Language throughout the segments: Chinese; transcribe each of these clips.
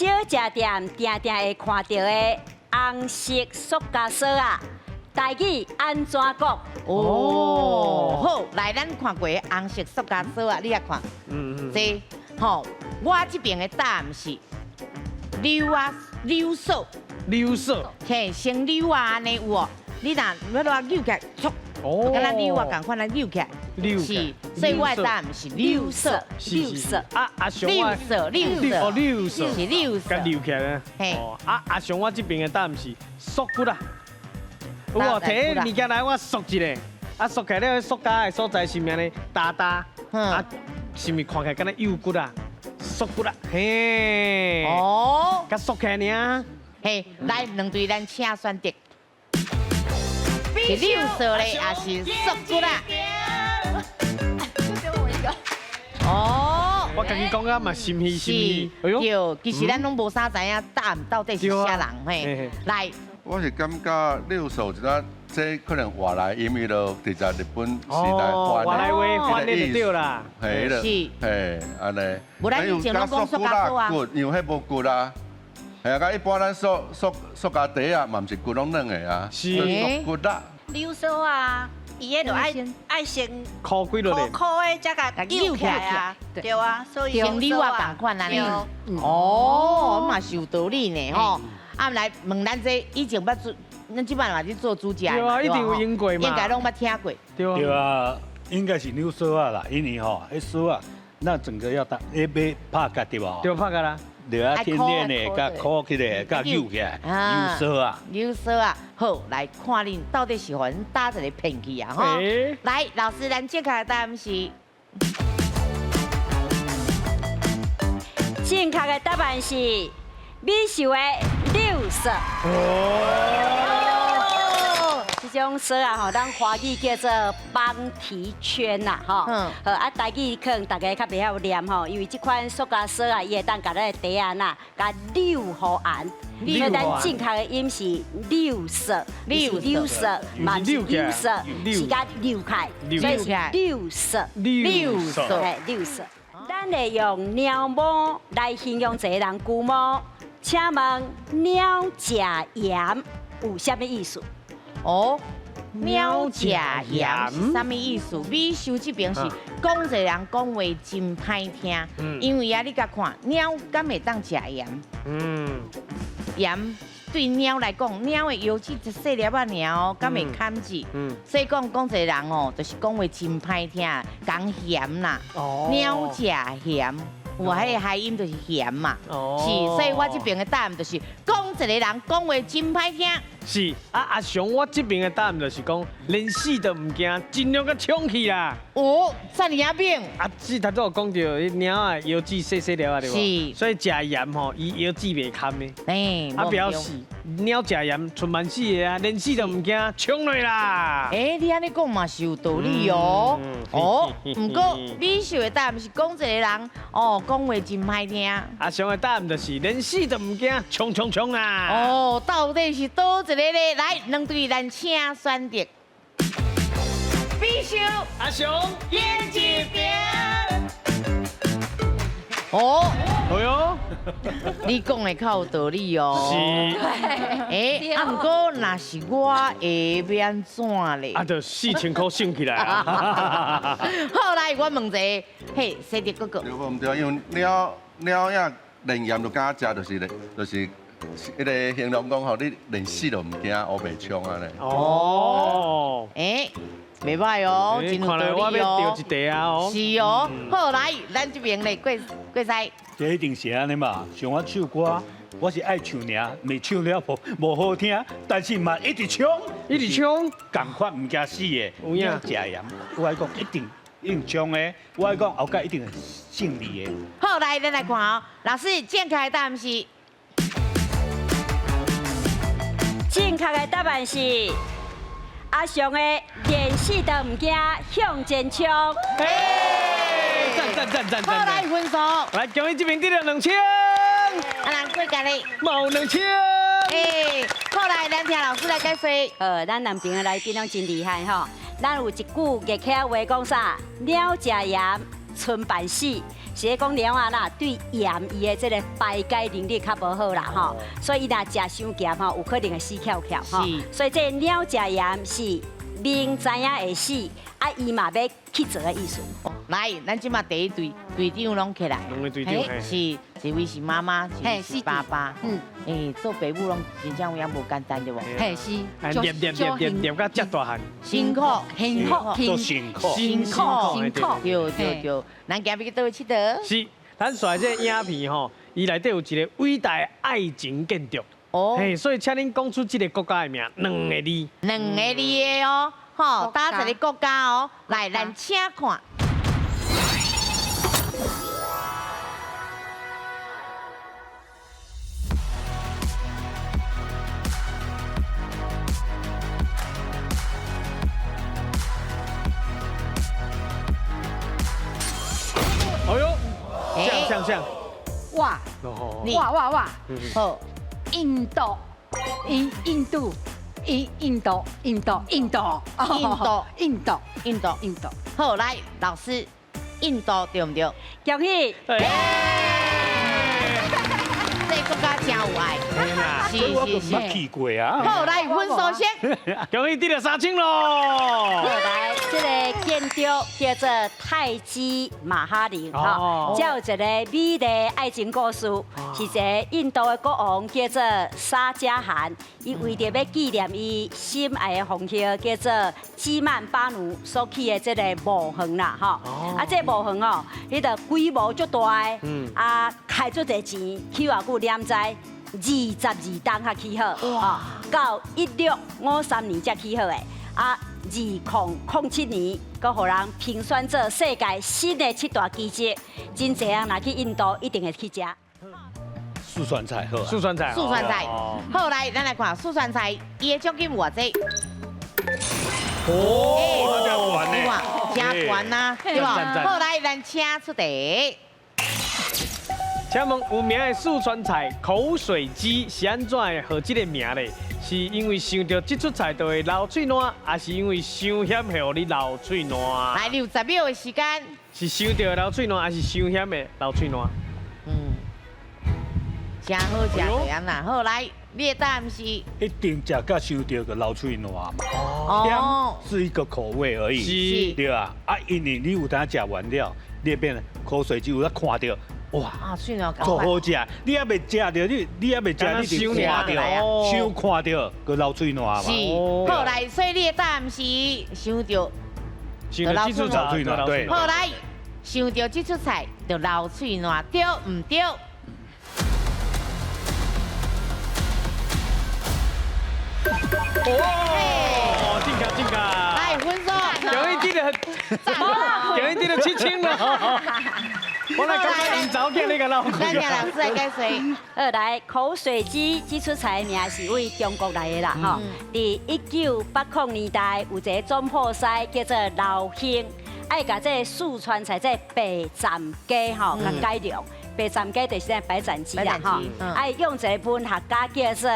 小食店定定会看到的红色塑胶锁啊，台语安怎讲？哦，好，来，咱看过红色塑胶锁啊，你也看。这吼，我这边的答案是溜锁。溜锁。嘿，先溜啊，安尼有哦。你若要落扭起来，哦。跟咱溜啊共款，咱扭起来。溜是，所以我的答案是溜锁。溜锁。阿雄溜锁，哦，溜锁。是溜锁。甲溜起来咧。嘿。哦，阿雄我这边的答案是缩骨啦。有哦，摕迄物件来我缩一下，啊缩起来了，塑胶的所在是咩呢？大，啊，是咪看起来敢若幼骨啊？缩骨啦，嘿。哦。甲缩起来尔。嘿，来两队咱请选择，是溜锁嘞，还是缩骨啦？哦，我家己讲啊嘛，心虚。哎呦，其实咱拢无啥知影答案到底是啥人嘿。来，我是感觉六手这可能外来音乐咯，伫在日本时代翻外来话翻的就对啦。嘿了，嘿，安尼。无咱以前拢讲塑胶锁啊，骨，因为迄无骨啊。系啊，甲一般咱塑胶袋啊，嘛毋是骨拢软的啊，是塑骨啦。溜锁啊，伊迄就爱先箍几落咧，箍的才甲溜起来啊，对啊，所以先溜啊共款安尼。哦，嘛是有道理呢吼。啊，来问咱这以前捌做，咱即摆嘛去做主家，对啊，一定有用过嘛，应该拢捌听过。对啊，应该是溜锁啊啦，因为吼，迄锁啊，那整个要要拍甲对无？对，拍甲啦。对啊，天天的，甲箍起来，甲扭起来，溜锁啊，溜锁啊，好，来看恁到底是互恁打一个骗去啊吼。来，老师，咱正确的答案是。正确的答案是美秀的溜锁。这种锁啊，吼，咱华语叫做绑提圈呐，吼。好啊，台语可能大家较袂晓念吼，因为这款塑胶锁啊，伊会当甲咱的底啊呐，甲溜好按。所以咱正确的音是溜锁，溜锁，嘛是溜锁，是甲溜开，所以是溜锁，溜锁，哎，溜锁。咱会用鸟毛来形容一个人龟毛，请问鸟食盐有啥物意思？哦，鸟食盐是啥物意思？美秀这边是讲一个人讲话真歹听，因为啊，你甲看鸟敢会当食盐？盐对鸟来讲，鸟的尤其一细粒仔鸟，敢会砍字？所以讲一个人哦，就是讲话真歹听，讲咸啦。鸟食咸。有迄个谐音就是咸嘛，是，所以我这边的答案就是讲一个人讲话真歹听。是啊，阿雄，我这边的答案就是讲，连死都唔惊，尽量甲冲去啦。哦，遮尔啊明。啊，只头都有讲到，鸟啊腰子细细粒啊，对无？是。所以食盐吼，伊腰子袂堪的。啊，表示鸟食盐存万死的啊，连死都唔惊，冲落啦。你安尼讲嘛是有道理哦。哦，不过美秀的答案是讲一个人哦，讲话真歹听。阿雄的答案就是连死都唔惊，冲冲冲啊！哦，到底是倒一个咧？来，两队咱请选择。美秀，阿雄，演一遍。哦，哎呦，你讲的较有道理哦。是。不过若是我会要安怎咧？啊，就4000块省起来啊！好来，我问一个，嘿，西迪哥哥。对不对？因为鸟呀，连盐都敢食，就是迄个形容讲吼，你连死都唔惊，我袂冲啊咧。哦。袂歹哦，真有道理哦。看来我要钓一题啊哦。是哦，好来，咱这边咧过赛。这一定是安尼嘛，像我唱歌，我是爱唱尔，未唱了无好听，但是嘛一直唱，一直唱，共款唔惊死的。有影食盐，我爱讲一定唱的，我爱讲后盖一定胜利的。好来，咱来看哦，老师正确的答案是。正确的答案是阿雄的连死都唔惊，向前冲。赞！好来分数，来，恭喜这边得了2000。咱过家哩。冇2000。好来，咱听老师来解说。咱南边的来宾拢真厉害吼。咱有一句热气话讲啥？鸟食盐，春半死，是讲猫仔啦对盐伊的这个排解能力较无好啦吼，所以伊若食伤咸吼，有可能会死翘翘吼。所以这猫食盐是明知影会死，啊伊嘛要去做的意思。来，咱即马第一队队长拢起来，两个队长是一位是妈妈，一位是爸爸，做爸母拢真正有影无简单对无？嘿是，练到遮大汉，辛苦，辛苦，做辛苦，辛苦，对，咱今日要去倒去佗？是，咱选这影片吼，伊内底有一个伟大的爱情建筑。哦，嘿，所以请恁讲出这个国家的名，两个字。两个字的哦，吼，打一个国家哦，来，咱请看。哎呦，像，哇哦，哇，好，印度，印度，好，来，老师，印度对唔对？恭喜！这个国家真有爱，我冇去过啊。好，来分数先。恭喜得了3000咯！来，这个建筑叫做泰姬玛哈陵哈，这有一个美丽爱情故事，是一个印度的国王叫做沙加汗，伊为着要纪念伊心爱的红兄叫做基曼巴努所起的这个墓园啦哈。啊，这墓园哦，伊的规模足大的，啊，开足侪钱，起偌久念在22档才起好，啊，到1653年才起好的，啊，2007年，佮互人评选做世界新的7大奇迹，真侪人若去印度一定会去食。四川菜好，四川菜，四川菜。好，来，咱来看四川菜，伊的奖金有偌济？哦，你看，真悬呐，对吧？好，来，咱请出题。请问有名的四川菜口水鸡是安怎会号这个名嘞？是因为想到这出菜就会流嘴烂，还是因为伤咸会互你流嘴烂？来，60秒的时间。是想到流嘴烂，还是伤咸的流嘴烂？真好食对安啦。好，来，你的答案是？一定食甲想到个流嘴烂嘛。哦，是一个口味而已，是，对啊。啊，因为你有当食完了，你会变口水鸡有当看到。哇！啊，水鸟足好食，你还未食到，你还未食，你就看到，想看到个流嘴烂嘛。是，好来，所以你的答案是想到流嘴烂，对。好来，想到这出菜就流嘴烂，对唔对？哦，进卡，来分数，有一点的，有一点的7000了。我来感觉唔早见你个老公。咱听老师来解说。来，口水鸡这出菜名是为中国来的啦，吼。伫1980年代有一个总铺师叫做老兴，爱甲这四川菜这白斩鸡吼，甲改良。白斩鸡就是咱白斩鸡啦，吼。爱用一个文学家叫做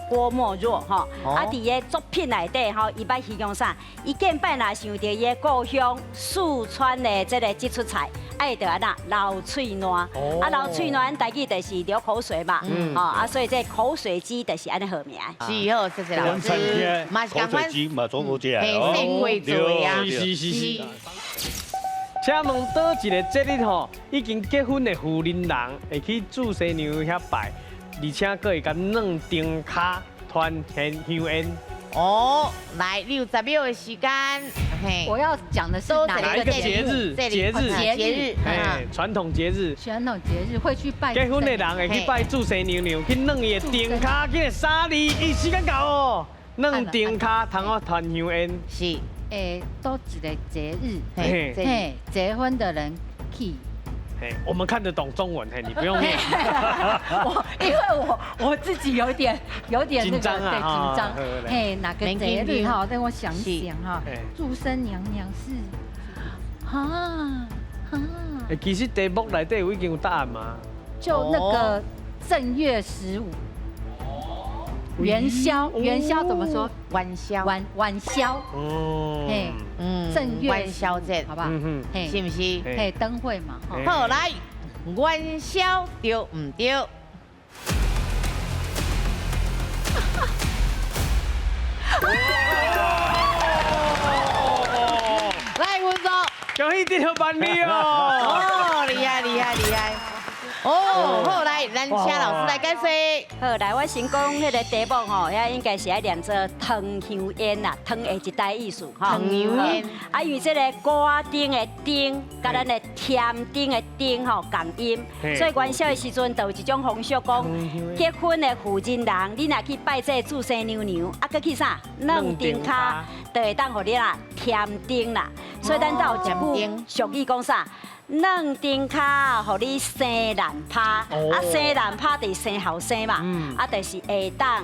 郭沫若哈，啊，伫个作品内底吼，伊捌形容啥？伊见摆若想到伊的故乡四川的这出菜，爱得安那流嘴烂，啊，流嘴烂台语就是流口水嘛，啊，所以这口水鸡就是安尼好名。是好，谢谢老师。嘛是口水鸡嘛总好食。嘿，生贵做啊。是。请问倒一个节日吼，已经结婚的妇人人会去祝新娘遐拜？而且佫会甲软灯卡团香烟。哦，来60秒的时间，嘿，我要讲的是哪一个节日？节日，哎，传统节日。传统节日会去拜。结婚的人会去拜祝新娘娘，去软伊的灯卡，去3字，时间到哦。软灯卡，通我团香烟。是，都一个节日，嘿，结婚的人去。我们看得懂中文，你不用念。因为我自己有点紧张啊，紧张。嘿，哪个节日哈？让我想想哈。祝生娘娘是其实题目内底已经有答案嘛。就那个正月15。元宵，元宵怎么说？元宵，晚宵，哦，嘿，正月元宵节，好不好？嘿，是不是？嘿，灯会嘛，哈。好来，元宵对唔对？来，文总，恭喜这条万里哦！哦，厉害厉害厉害！哦，好来，咱请老师来解释。好，来，我先讲迄个题目吼，遐应该是爱念做汤香烟啦，汤的一代意思吼。汤香烟。啊，因为这个瓜丁的丁，甲咱的甜丁的丁吼共音，所以元宵的时阵就有一种风俗讲，结婚的妇人人，你若去拜这祖先娘娘，啊，搁去啥？弄丁卡，就会当互你啦添丁啦。所以咱才有一句俗语讲啥？弄丁卡，互你生男拍，啊生男拍就是生后生嘛，啊就是会当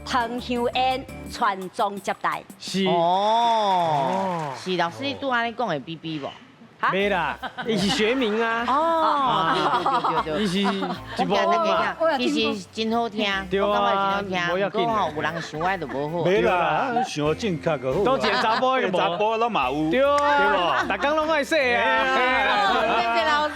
汤香烟传宗接代。是哦，是老师你拄安尼讲的 BB 无？没啦，伊是学名啊。哦，对，伊是一部嘛。其实真好听，对啊，我感觉真好听。不要紧。有人想歪就无好。没啦，想正确就好。都一个查甫的无？查甫拢嘛有。对啊，大家拢爱说啊。谢谢老师。